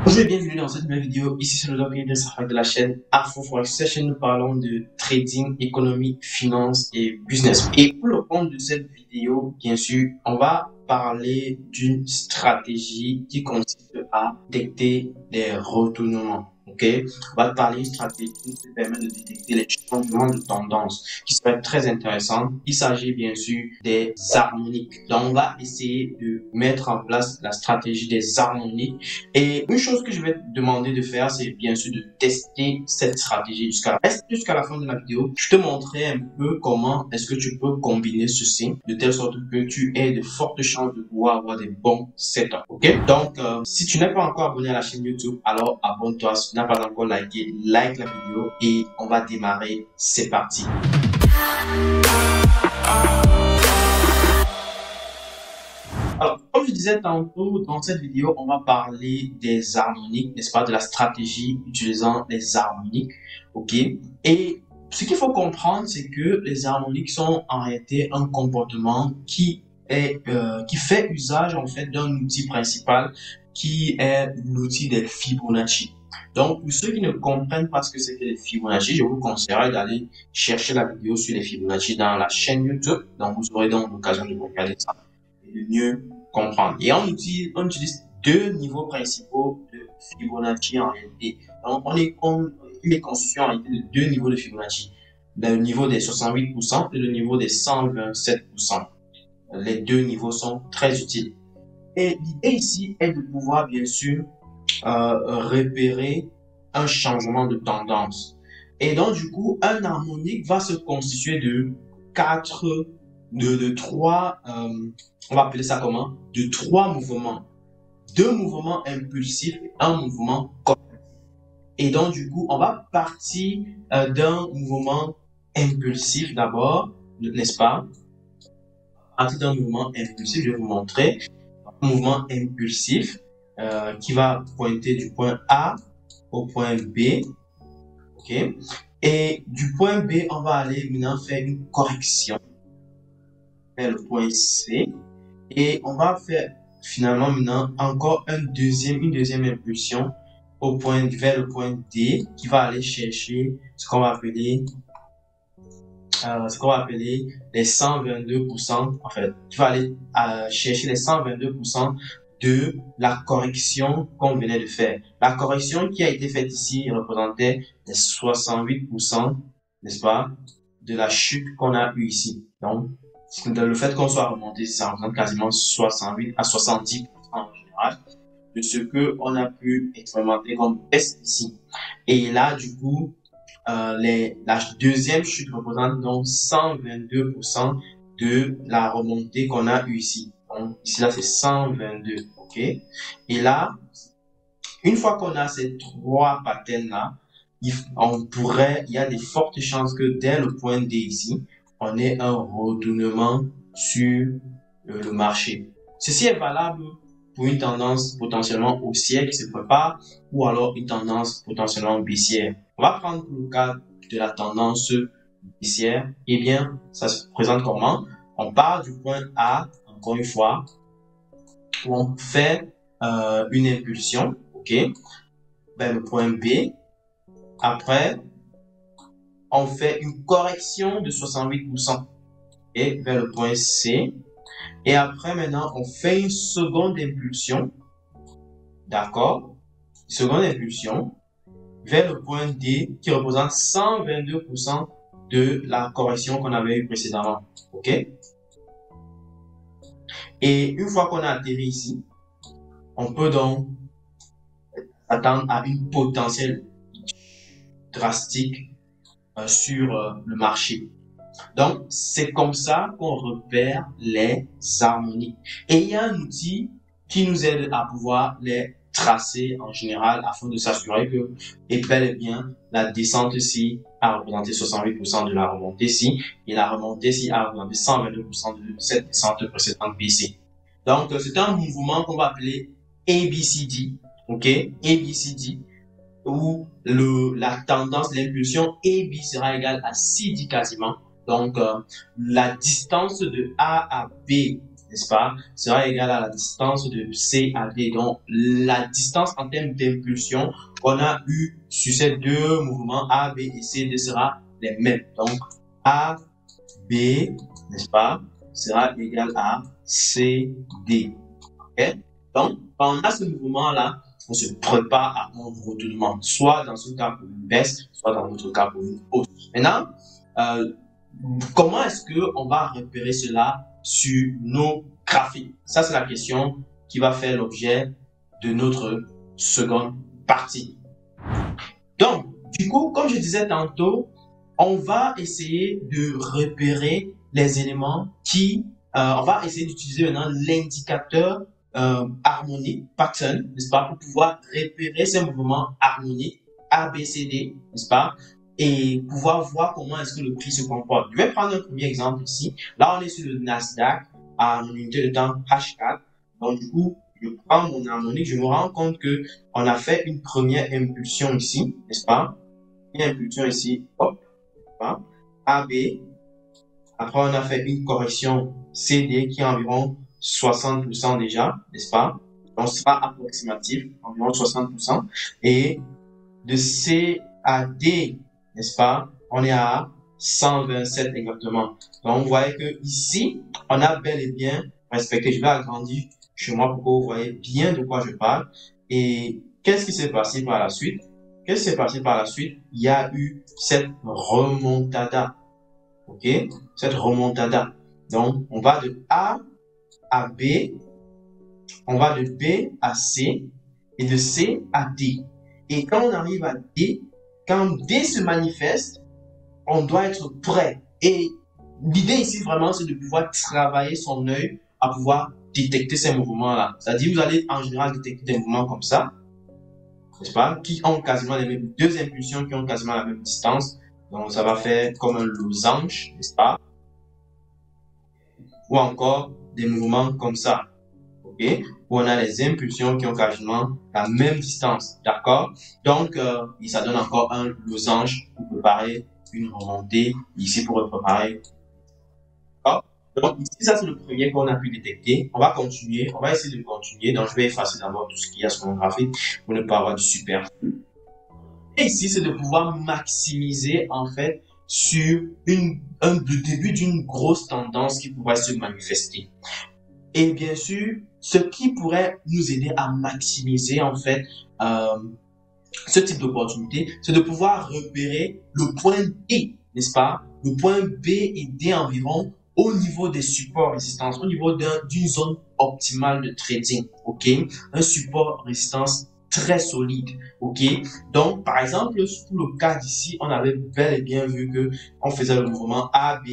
Bonjour et bienvenue dans cette nouvelle vidéo. Ici c'est le Doc de la chaîne Afro Forex. Cette chaîne, nous parlons de trading, économie, finance et business. Et pour le compte de cette vidéo, bien sûr, on va parler d'une stratégie qui consiste à détecter des retournements. Ok, on va parler d'une stratégie qui permet de détecter les changements de tendance, qui serait très intéressant. Il s'agit bien sûr des harmoniques. Donc, on va essayer de mettre en place la stratégie des harmoniques. Et une chose que je vais te demander de faire, c'est bien sûr de tester cette stratégie jusqu'à la fin de la vidéo. Je te montrerai un peu comment est-ce que tu peux combiner ceci de telle sorte que tu aies de fortes chances de pouvoir avoir des bons setups. Ok? Donc, si tu n'es pas encore abonné à la chaîne YouTube, alors abonne-toi. Si tu n'as pas encore liké, like la vidéo et on va démarrer. C'est parti. Alors, comme je disais tantôt, dans cette vidéo, on va parler des harmoniques, n'est-ce pas, de la stratégie utilisant les harmoniques, ok? Et ce qu'il faut comprendre, c'est que les harmoniques sont en réalité un comportement qui fait usage en fait d'un outil principal qui est l'outil des Fibonacci. Donc, pour ceux qui ne comprennent pas ce que c'est que les Fibonacci, je vous conseillerais d'aller chercher la vidéo sur les Fibonacci dans la chaîne YouTube. Donc, vous aurez donc l'occasion de regarder ça et de mieux comprendre. Et on utilise deux niveaux principaux de Fibonacci en réalité. Donc, il est constitué en réalité de deux niveaux de Fibonacci. Le niveau des 68% et le niveau des 127%. Les deux niveaux sont très utiles. Et l'idée ici est de pouvoir, bien sûr, repérer un changement de tendance. Et donc, du coup, un harmonique va se constituer de trois, on va appeler ça comment? De trois mouvements. Deux mouvements impulsifs et un mouvement correctif. Et donc, du coup, on va partir d'un mouvement impulsif d'abord, n'est-ce pas? À partir d'un mouvement impulsif, je vais vous montrer. Un mouvement impulsif qui va pointer du point A au point B. Ok? Et du point B, on va aller maintenant faire une correction vers le point C. Et on va faire finalement maintenant encore une deuxième impulsion vers le point D qui va aller chercher ce qu'on va appeler les 122%, en fait, qui va aller chercher les 122% de la correction qu'on venait de faire. La correction qui a été faite ici représentait les 68%, n'est-ce pas, de la chute qu'on a eue ici. Donc, le fait qu'on soit remonté, ça représente quasiment 68 à 70% en général de ce que on a pu expérimenter comme baisse ici. Et là, du coup, la deuxième chute représente donc 122% de la remontée qu'on a eue ici. Donc, ici, là, c'est 122, ok? Et là, une fois qu'on a ces trois patterns-là, il y a des fortes chances que dès le point D ici, on ait un retournement sur le marché. Ceci est valable pour une tendance potentiellement haussière qui se prépare ou alors une tendance potentiellement baissière. On va prendre le cas de la tendance baissière. Eh bien, ça se présente comment? On part du point A, encore une fois, où on fait une impulsion, ok, vers le point B. Après, on fait une correction de 68% et vers le point C. Et après, maintenant, on fait une seconde impulsion. D'accord? Seconde impulsion vers le point D qui représente 122% de la correction qu'on avait eue précédemment. OK? Et une fois qu'on a atterri ici, on peut donc attendre à une potentielle drastique sur le marché. Donc, c'est comme ça qu'on repère les harmoniques. Et il y a un outil qui nous aide à pouvoir les tracer en général afin de s'assurer que, et bel et bien, la descente ici a représenté 68% de la remontée ici et la remontée ici a représenté 122% de cette descente précédente BC. Donc, c'est un mouvement qu'on va appeler ABCD, ok? ABCD, où la tendance, l'impulsion AB sera égale à CD quasiment. Donc, la distance de A à B n'est-ce pas, sera égale à la distance de C à D. Donc, la distance en termes d'impulsion qu'on a eu sur ces deux mouvements A, B et C sera les mêmes. Donc, A, B, n'est-ce pas, sera égal à C, D. Okay? Donc, quand on a ce mouvement-là, on se prépare à un retournement, soit dans ce cas pour une baisse, soit dans notre cas pour une hausse. Maintenant, comment est-ce qu'on va repérer cela sur nos graphiques? Ça, c'est la question qui va faire l'objet de notre seconde partie. Donc, du coup, comme je disais tantôt, on va essayer de repérer les éléments qui... on va essayer d'utiliser maintenant l'indicateur harmonique, pattern, n'est-ce pas, pour pouvoir repérer ces mouvements harmoniques, A, B, C, D, n'est-ce pas, et pouvoir voir comment est-ce que le prix se comporte. Je vais prendre un premier exemple ici. Là, on est sur le Nasdaq à une unité de temps H4. Donc, du coup, je prends mon harmonique, je me rends compte que on a fait une première impulsion ici, n'est-ce pas? Une impulsion ici, hop, A, B. Après, on a fait une correction CD qui est environ 60% déjà, n'est-ce pas? Donc, ce sera approximatif, environ 60%. Et de C à D, n'est-ce pas? On est à 127 exactement. Donc, vous voyez que ici, on a bel et bien respecté. Je vais agrandir chez moi pour que vous voyez bien de quoi je parle. Et qu'est-ce qui s'est passé par la suite? Qu'est-ce qui s'est passé par la suite? Il y a eu cette remontada. OK? Cette remontada. Donc, on va de A à B, on va de B à C et de C à D. Et quand on arrive à D, quand D se manifeste, on doit être prêt. Et l'idée ici vraiment, c'est de pouvoir travailler son œil à pouvoir détecter ces mouvements-là. C'est-à-dire, vous allez en général détecter des mouvements comme ça, n'est-ce pas, qui ont quasiment les mêmes, deux impulsions qui ont quasiment la même distance. Donc, ça va faire comme un losange, n'est-ce pas? Ou encore des mouvements comme ça, ok? Où on a les impulsions qui ont quasiment la même distance, d'accord? Donc, et ça donne encore un losange pour préparer une remontée, ici pour préparer. Donc ici, ça c'est le premier qu'on a pu détecter. On va continuer, on va essayer de continuer. Donc je vais effacer d'abord tout ce qu'il y a sur mon graphique pour ne pas avoir du superflu. Et ici, c'est de pouvoir maximiser en fait sur le début d'une grosse tendance qui pourrait se manifester. Et bien sûr, ce qui pourrait nous aider à maximiser en fait ce type d'opportunité, c'est de pouvoir repérer le point D, n'est-ce pas? Le point B et D environ au niveau des supports résistance, au niveau d'une zone optimale de trading, ok? Un support résistance très solide, ok? Donc, par exemple, pour le cas d'ici, on avait bel et bien vu que on faisait le mouvement A, B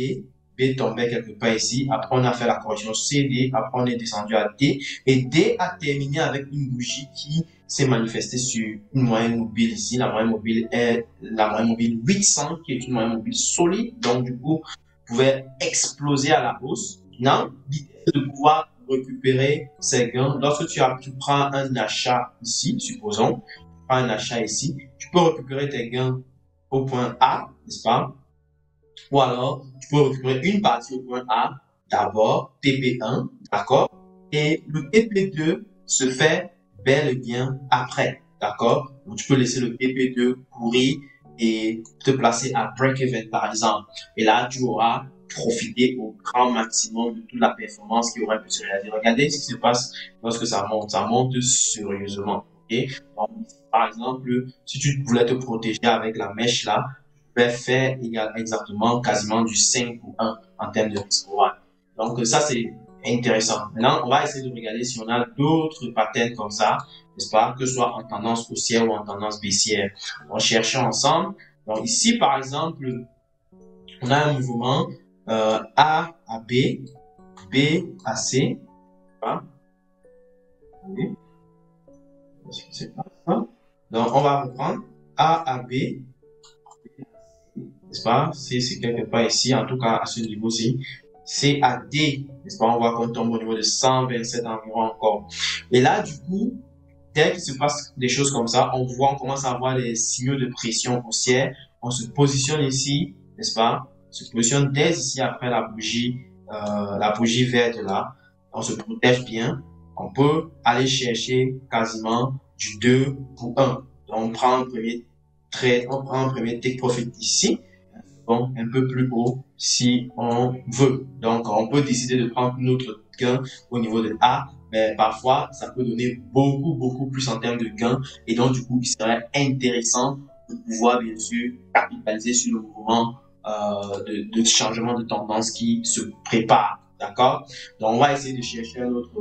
tombait quelque part ici, après on a fait la correction CD, après on est descendu à D, et D a terminé avec une bougie qui s'est manifestée sur une moyenne mobile ici. La moyenne mobile est la moyenne mobile 800, qui est une moyenne mobile solide, donc du coup, pouvait exploser à la hausse. Non, l'idée c'est de pouvoir récupérer ces gains. Lorsque tu prends un achat ici, supposons, tu prends un achat ici, tu peux récupérer tes gains au point A, n'est-ce pas? Ou alors, tu peux récupérer une partie au point A, d'abord, TP1, d'accord? Et le TP2 se fait bel et bien après, d'accord? Donc, tu peux laisser le TP2 courir et te placer à break-even, par exemple. Et là, tu auras profité au grand maximum de toute la performance qui aurait pu se réaliser. Regardez ce qui se passe lorsque ça monte sérieusement. Okay? Donc, par exemple, si tu voulais te protéger avec la mèche là, faire exactement quasiment du 5 ou 1 en termes de risque. Donc ça c'est intéressant. Maintenant on va essayer de regarder si on a d'autres patterns comme ça, n'est-ce pas, que ce soit en tendance haussière ou en tendance baissière. On cherche ensemble. Donc ici par exemple, on a un mouvement A à B, B à C. Donc on va reprendre A à B, n'est-ce pas? C'est quelque part ici, en tout cas à ce niveau-ci. C à D, n'est-ce pas? On voit qu'on tombe au niveau de 127 environ encore. Et là, du coup, dès qu'il se passe des choses comme ça, on commence à voir les signaux de pression haussière. On se positionne ici, n'est-ce pas? On se positionne dès ici après la bougie verte là. on se protège bien, on peut aller chercher quasiment du 2 pour 1. Donc, on prend un premier trade, on prend un premier take profit ici, bon, un peu plus haut si on veut. Donc, on peut décider de prendre notre gain au niveau de A, mais parfois, ça peut donner beaucoup plus en termes de gains. Et donc, du coup, il serait intéressant de pouvoir, bien sûr, capitaliser sur le mouvement de changement de tendance qui se prépare. D'accord? Donc, on va essayer de chercher un autre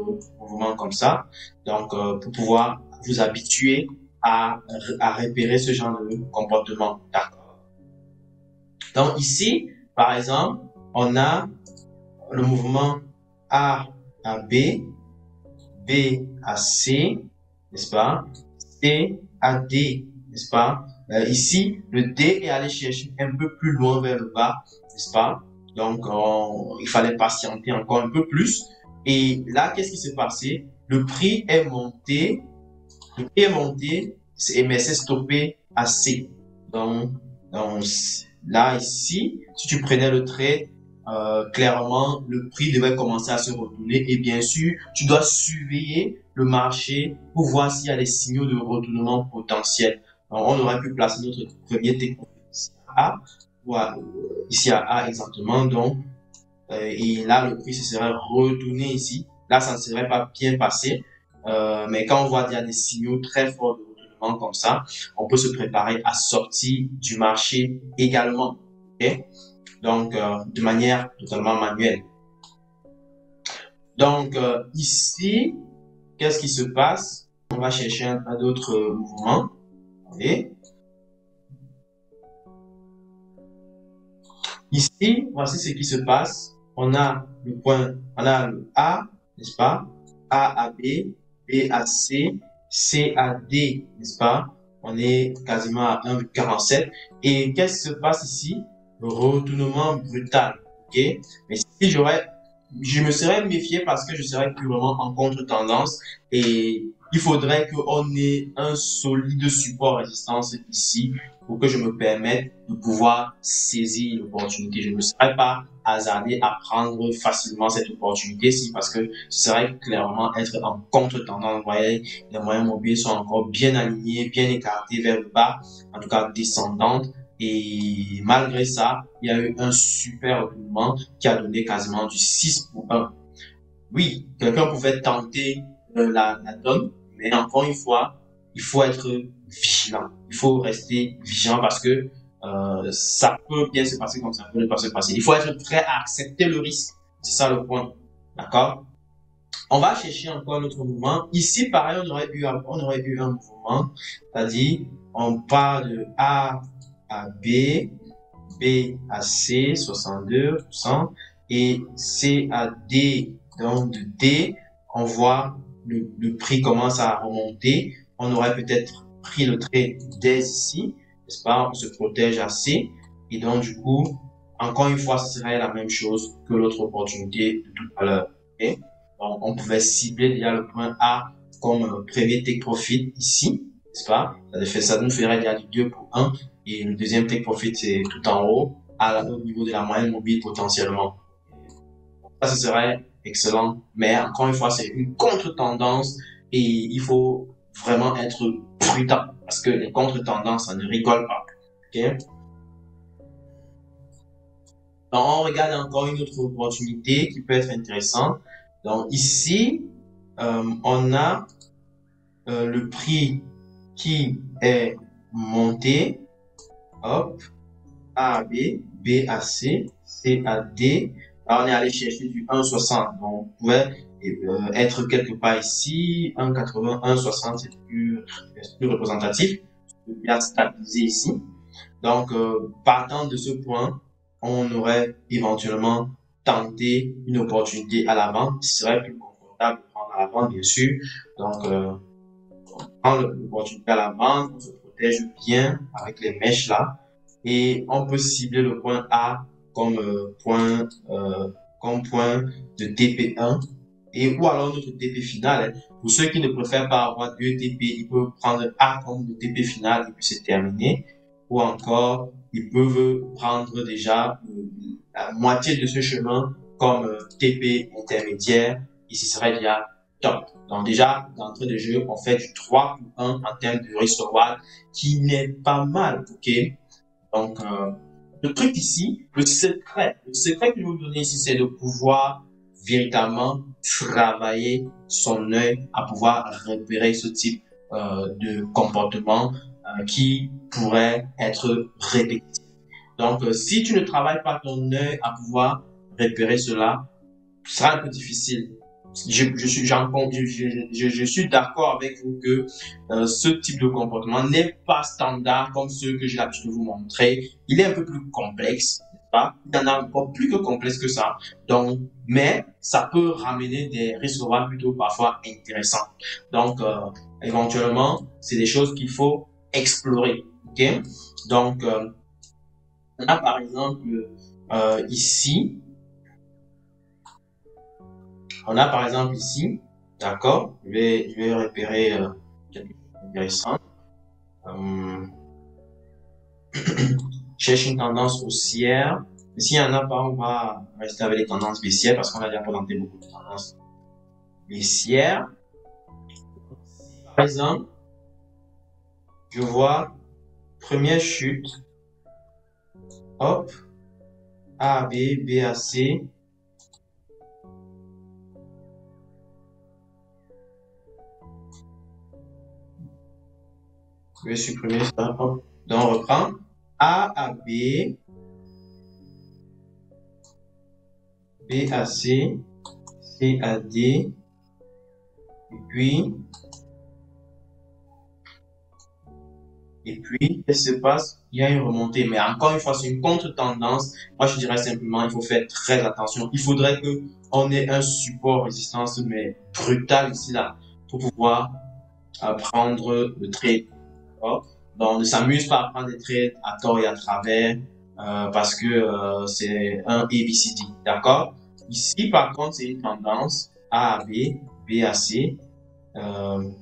mouvement comme ça. Donc, pour pouvoir vous habituer à repérer ce genre de comportement. D'accord? Donc, ici, par exemple, on a le mouvement A à B, B à C, n'est-ce pas? C à D, n'est-ce pas? Ici, le D est allé chercher un peu plus loin vers le bas, n'est-ce pas? Donc, il fallait patienter encore un peu plus. Et là, qu'est-ce qui s'est passé? Le prix est monté, mais c'est stoppé à C. Donc là, ici, si tu prenais le trade, clairement, le prix devait commencer à se retourner. Et bien sûr, tu dois surveiller le marché pour voir s'il y a des signaux de retournement potentiels. Donc, on aurait pu placer notre premier take ici à A, ou ici à A exactement. Donc, et là, le prix se serait retourné ici. Là, ça ne serait pas bien passé. Mais quand on voit qu'il y a des signaux très forts de retournement comme ça, on peut se préparer à sortir du marché également. Okay? Donc, de manière totalement manuelle. Donc, ici, qu'est-ce qui se passe? On va chercher un autre mouvement. Okay? Ici, voici ce qui se passe. On a le point, on a le A, n'est-ce pas? A à B, B à C, C à D, n'est-ce pas? On est quasiment à 1,47. Et qu'est-ce qui se passe ici? Retournement brutal. Ok? Mais si je me serais méfié parce que je serais purement en contre-tendance et il faudrait qu'on ait un solide support résistance ici pour que je me permette de pouvoir saisir l'opportunité. Je ne serais pas hasardé à prendre facilement cette opportunité-ci parce que ce serait clairement être en contre-tendance. Vous voyez, les moyens mobiles sont encore bien alignés, bien écartés vers le bas, en tout cas descendantes. Et malgré ça, il y a eu un super mouvement qui a donné quasiment du 6 pour 1. Oui, quelqu'un pouvait tenter la donne, mais encore une fois, il faut être vigilant. Il faut rester vigilant parce que ça peut bien se passer comme ça peut ne pas se passer. Il faut être prêt à accepter le risque. C'est ça le point. D'accord? On va chercher encore notre mouvement. Ici, pareil, on aurait eu un mouvement, c'est-à-dire on part de A à B, B à C, 62%, et C à D, donc de D, on voit le prix commence à remonter. On aurait peut-être pris le trade dès ici, n'est-ce pas? On se protège à C, et donc du coup, encore une fois, ce serait la même chose que l'autre opportunité de tout à l'heure. Okay? Donc, on pouvait cibler déjà le point A comme premier take profit ici, n'est-ce pas? Ça nous ferait déjà du 2 pour 1. Et le deuxième take profit, c'est tout en haut, au niveau de la moyenne mobile potentiellement. Ça, ce serait excellent. Mais encore une fois, c'est une contre-tendance et il faut vraiment être prudent parce que les contre-tendances, ça ne rigole pas. Okay? Donc, on regarde encore une autre opportunité qui peut être intéressante. Donc, ici, on a le prix qui est monté. Hop, A à B, B à C, C à D. Là, on est allé chercher du 1,60. Donc, on pouvait être quelque part ici. 1,80, 1,60, c'est plus représentatif. On peut bien stabiliser ici. Donc, partant de ce point, on aurait éventuellement tenté une opportunité à l'avant. Ce serait plus confortable de prendre à l'avant, bien sûr. Donc, on prend l'opportunité à l'avant, on se protège bien avec les mèches là. Et on peut cibler le point A comme point de TP1 et ou alors notre TP final. Pour ceux qui ne préfèrent pas avoir deux TP, ils peuvent prendre A comme le TP final et puis c'est terminé. Ou encore, ils peuvent prendre déjà la moitié de ce chemin comme TP intermédiaire et ce serait déjà top. Donc déjà, d'entrée de jeu, on fait du 3 pour 1 en termes de risk reward qui n'est pas mal, ok? Donc, le truc ici, le secret que je vais vous donner ici, c'est de pouvoir véritablement travailler son œil à pouvoir repérer ce type de comportement qui pourrait être répétitif. Donc, si tu ne travailles pas ton œil à pouvoir repérer cela, ce sera un peu difficile. Je suis d'accord avec vous que ce type de comportement n'est pas standard comme ceux que j'ai l'habitude de vous montrer. Il est un peu plus complexe, n'est-ce pas? Il y en a encore plus que complexe que ça. Donc, mais ça peut ramener des résultats plutôt parfois intéressants. Donc, éventuellement, c'est des choses qu'il faut explorer. Ok? Donc, on a par exemple ici. On a par exemple ici, d'accord, je vais repérer quelque chose d'intéressant. Cherche une tendance haussière. S'il y en a pas, on va rester avec les tendances baissières parce qu'on a déjà présenté beaucoup de tendances baissières. Par exemple, je vois première chute, hop, A, B, B, A, C. Je vais supprimer ça, hop. Donc on reprend A à B, B à C, C à D, et puis, qu'est-ce qui se passe? Il y a une remontée, mais encore une fois, c'est une contre-tendance. Moi, je dirais simplement, il faut faire très attention. Il faudrait que on ait un support résistance, mais brutal ici, là, pour pouvoir prendre le trade. Donc, on ne s'amuse pas à prendre des trades à tort et à travers, parce que c'est un ABCD, d'accord? Ici, par contre, c'est une tendance A à B, B à C. Donc,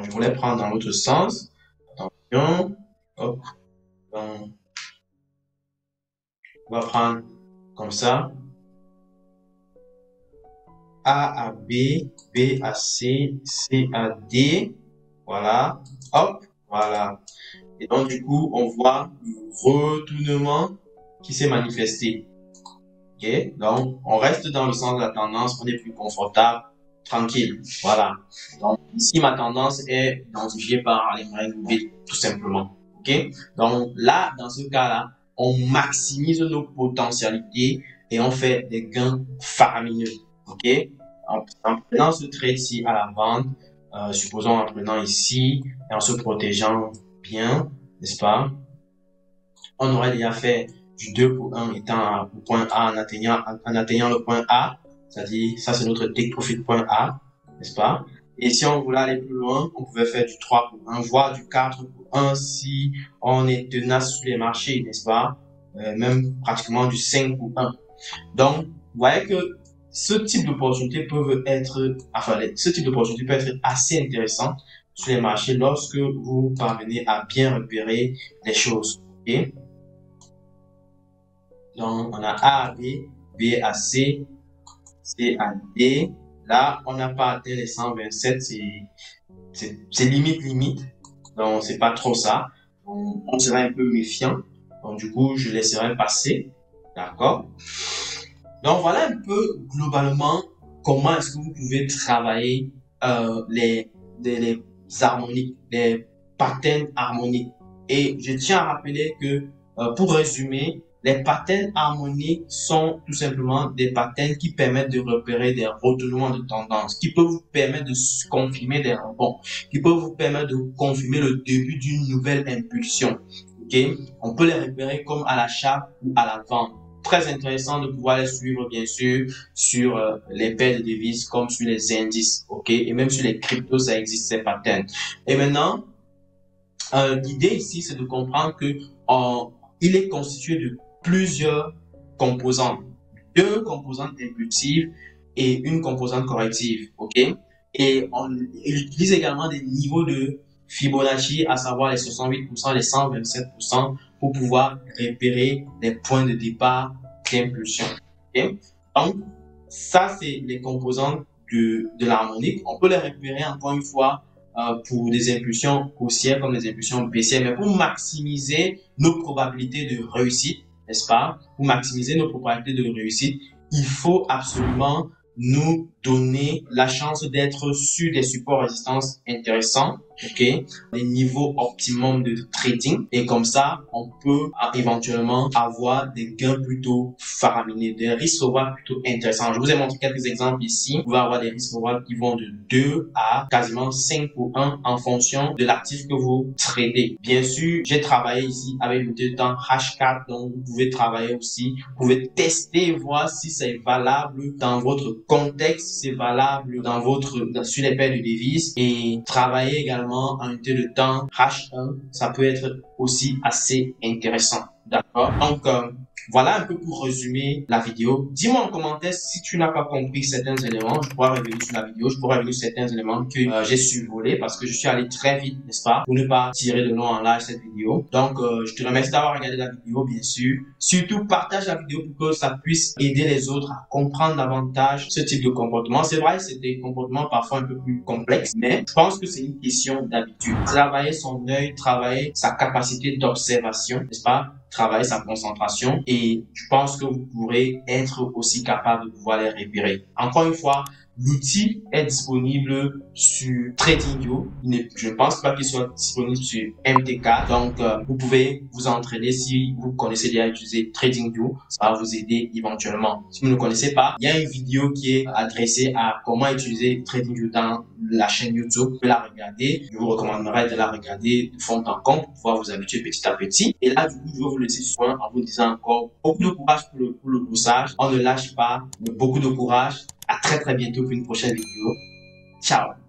je voulais prendre dans l'autre sens. Attention. Hop. Donc, on va prendre comme ça. A à B, B à C, C à D. Voilà. Hop. Voilà. Et donc, du coup, on voit le retournement qui s'est manifesté. Ok? Donc, on reste dans le sens de la tendance. On est plus confortable. Tranquille. Voilà. Donc, ici, ma tendance est identifiée par les moyens mobiles, tout simplement. Ok? Donc, là, dans ce cas-là, on maximise nos potentialités et on fait des gains faramineux. Ok? En prenant ce trade-ci à la vente, supposons en prenant ici et en se protégeant bien, n'est-ce pas? On aurait déjà fait du 2 pour 1 étant au point A en atteignant le point A, c'est-à-dire ça c'est notre take profit point A, n'est-ce pas? Et si on voulait aller plus loin, on pouvait faire du 3 pour 1, voire du 4 pour 1 si on est tenace sur les marchés, n'est-ce pas? Même pratiquement du 5 pour 1. Donc, vous voyez que ce type d'opportunité peut être, ce type d'opportunité peut être assez intéressant sur les marchés lorsque vous parvenez à bien repérer les choses. Okay? Donc, on a A à B, B à C, C à D. Là, on n'a pas atteint les 127, c'est limite. Donc, c'est pas trop ça. On serait un peu méfiant. Donc, du coup, je laisserai passer. D'accord? Donc, voilà un peu globalement comment est-ce que vous pouvez travailler les harmoniques, les patterns harmoniques. Et je tiens à rappeler que, pour résumer, les patterns harmoniques sont tout simplement des patterns qui permettent de repérer des retournements de tendance, qui peuvent vous permettre de confirmer des rebonds, qui peuvent vous permettre de confirmer le début d'une nouvelle impulsion. Okay? On peut les repérer comme à l'achat ou à la vente. Très intéressant de pouvoir les suivre, bien sûr, sur les paires de devises comme sur les indices, ok? Et même sur les cryptos, ça existe, ces patterns. Et maintenant, l'idée ici, c'est de comprendre que il est constitué de plusieurs composantes. 2 composantes impulsives et une composante corrective, ok? Et il utilise également des niveaux de Fibonacci, à savoir les 68%, les 127%, pour pouvoir repérer les points de départ d'impulsion. Okay? Donc, ça, c'est les composantes de l'harmonique. On peut les récupérer encore une fois pour des impulsions haussières comme des impulsions baissières, mais pour maximiser nos probabilités de réussite, n'est-ce pas? Pour maximiser nos probabilités de réussite, il faut absolument nous donner la chance d'être sur des supports résistance intéressants, ok, des niveaux optimum de trading, et comme ça, on peut éventuellement avoir des gains plutôt faramineux, des risques reward plutôt intéressants. Je vous ai montré quelques exemples ici. Vous pouvez avoir des risques reward qui vont de 2 à quasiment 5 pour 1 en fonction de l'actif que vous tradez. Bien sûr, j'ai travaillé ici avec le temps H4, donc vous pouvez travailler aussi, vous pouvez tester et voir si c'est valable dans votre contexte, si c'est valable sur les paires de devises, et travailler également en unité de temps H1, ça peut être aussi assez intéressant. D'accord? Donc, voilà un peu pour résumer la vidéo. Dis-moi en commentaire si tu n'as pas compris certains éléments. Je pourrais revenir sur la vidéo. Je pourrais revenir sur certains éléments que j'ai survolés parce que je suis allé très vite, n'est-ce pas, pour ne pas tirer de long en large cette vidéo. Donc, je te remercie d'avoir regardé la vidéo, bien sûr. Surtout, partage la vidéo pour que ça puisse aider les autres à comprendre davantage ce type de comportement. C'est vrai, c'est des comportements parfois un peu plus complexes, mais je pense que c'est une question d'habitude. Travailler son œil, travailler sa capacité d'observation, n'est-ce pas? Travailler sa concentration, et je pense que vous pourrez être aussi capable de pouvoir les repérer. Encore une fois, l'outil est disponible sur TradingView. Je ne pense pas qu'il soit disponible sur MTK. Donc, vous pouvez vous entraîner si vous connaissez déjà utiliser TradingView. Ça va vous aider éventuellement. Si vous ne connaissez pas, il y a une vidéo qui est adressée à comment utiliser TradingView dans la chaîne YouTube. Vous pouvez la regarder. Je vous recommanderais de la regarder de fond en comble pour pouvoir vous habituer petit à petit. Et là, du coup, je vais vous laisser sur un en vous disant encore beaucoup de courage pour le poussage. On ne lâche pas. Beaucoup de courage. À très bientôt pour une prochaine vidéo. Ciao.